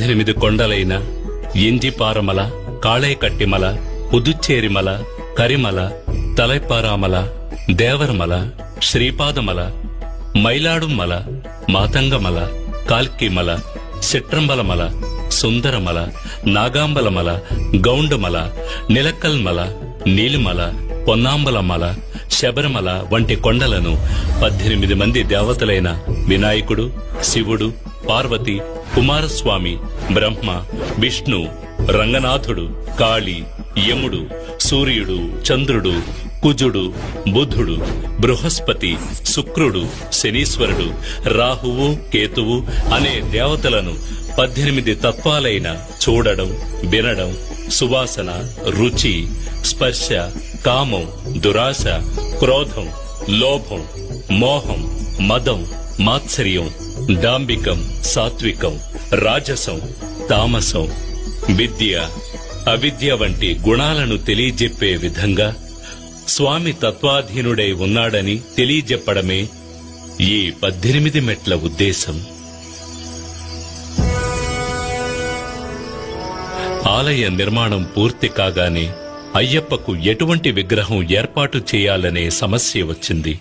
18 కొండలైన ఎంజిపారమల, కాళేకట్టిమల, పుదుచ్చేరిమల, కరిమల, తలైపారామల, దేవరమల, శ్రీపాదమల, మైలాడుమల, మాతంగమల, కాల్కిమల, సిట్రంబలమల, సుందరమల, నాగాంబలమల, గౌండమల, నిలక్కల్మల, నీలిమల, పొన్నాంబలమల, శబరిమల వంటి కొండలను 18 మంది దేవతలైన వినాయకుడు, శివుడు, పార్వతి, కుమారస్వామి, బ్రహ్మ, విష్ణు, రంగనాథుడు, కాళి, యముడు, సూర్యుడు, చంద్రుడు, కుజుడు, బుధుడు, బృహస్పతి, శుక్రుడు, శనీశ్వరుడు, రాహువు, కేతువు అనే దేవతలను 18 తత్వాలైన చూడడం, వినడం, సువాసన, రుచి, స్పర్శ, కామం, దురాశ, క్రోధం, లోభం, మోహం, మదం, మాత్సర్యం, డాంబికం, సాత్వికం, రాజసం, తామసం, విద్య, అవిద్య వంటి గుణాలను తెలియజెప్పే విధంగా స్వామి తత్వాధీనుడై ఉన్నాడని తెలియజెప్పడమే ఈ 18 మెట్ల ఉద్దేశం. ఆలయ నిర్మాణం పూర్తి కాగానే అయ్యప్పకు ఎటువంటి విగ్రహం ఏర్పాటు చేయాలనే సమస్య వచ్చింది.